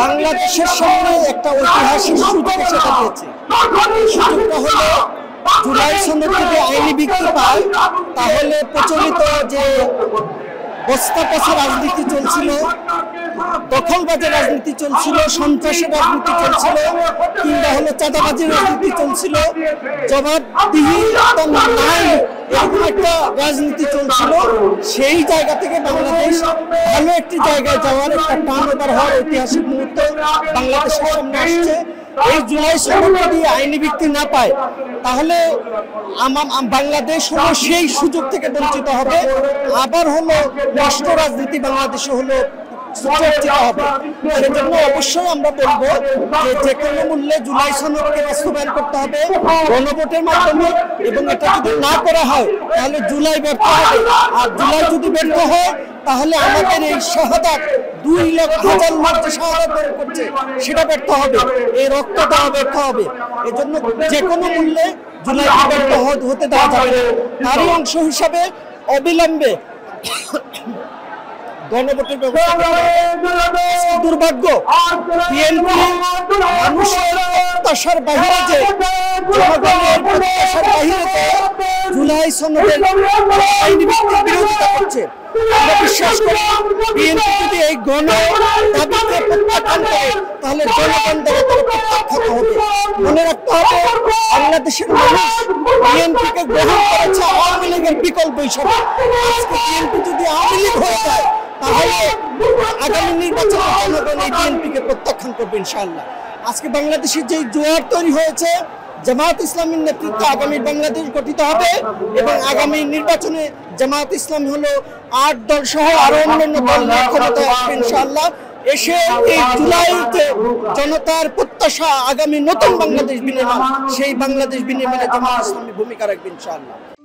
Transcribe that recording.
বাংলাদেশের সামনে একটা ঐতিহাসিক সুযোগ এসে দাঁড়িয়েছে। সুযোগটা হলো জুলাই সনদ যদি আইনি ভিত্তি পায় তাহলে প্রচলিত যে বস্তাপচা রাজনীতি চলছিল, দখলবাজের রাজনীতি চলছিল, সন্ত্রাসের রাজনীতি চলছিল, কিংবা হলো চাঁদাবাজির রাজনীতি চলছিল, জবাবদিহি নাই এরকম একটা রাজনীতি চলছিল, সেই জায়গা থেকে বাংলাদেশ ভালো একটি জায়গায় যাওয়ার একটা টার্ন ওভার হওয়ার ঐতিহাসিক মুহূর্ত বাংলাদেশের সামনে আসছে। এই জুলাই সনদ যদি আইনি ভিত্তি না পায় তাহলে বাংলাদেশ হলো সেই সুযোগ থেকে বঞ্চিত হবে, আবার হলো রাষ্ট্র রাজনীতি বাংলাদেশে হলো চর্চিত হবে। সেজন্য অবশ্যই আমরা বলবো যে কোনো মূল্যে জুলাই সনদকে বাস্তবায়ন করতে হবে গণভোটের মাধ্যমে, এবং এটা যদি না করা হয় তাহলে জুলাই ব্যর্থ হবে। আর জুলাই যদি ব্যর্থ হয় তাহলে আমাদের এই শাহাদাত 2,00,000 লোক যে শাহাদাত বরণ করছে সেটা ব্যর্থ হবে, এই রক্ত দেওয়া ব্যর্থ হবে। এজন্য যে কোনো মূল্যে জুলাই ব্যর্থ হতে দেওয়া যাবে না। তারই অংশ হিসাবে অবিলম্বে গণভোটের ব্যবস্থা। দুর্ভাগ্য বিএনপি মানুষের প্রত্যাশার বাহিরে যে জনগণের প্রত্যাশার বাহিরে যে জুলাই সনদের আইনি ভিত্তির বিরোধিতা করছে। আমরা বিশ্বাস করি বিএনপি যদি এই গণ দাবিকে প্রত্যাখ্যান করে তাহলে জনগণ দ্বারা প্রত্যাখ্যাত হবে। মনে রাখতে হবে বাংলাদেশের মানুষ বিএনপিকে গ্রহণ করেছে আওয়ামী লীগের বিকল্প হিসাবে। আজকে বিএনপি যদি আওয়ামী লীগ হয়ে যায় তাহলে আগামী নির্বাচনে জনগণ এই বিএনপিকে প্রত্যাখ্যান করবে ইনশাআল্লাহ। আজকে বাংলাদেশের যে জোয়ার তৈরি হয়েছে, জামায়াত ইসলামীর নেতৃত্বে আগামী বাংলাদেশ গঠিত হবে এবং আগামী নির্বাচনে জামায়াত ইসলামী হলো 8 দল সহ আরো অন্যান্য দল ক্ষমতায় আসবে ইনশাআল্লাহ। এসে এই জুলাইতে জনতার প্রত্যাশা আগামী নতুন বাংলাদেশ বিনির্মাণ, সেই বাংলাদেশ বিনির্মাণে জামায়াত ইসলামী ভূমিকা রাখবে ইনশাআল্লাহ।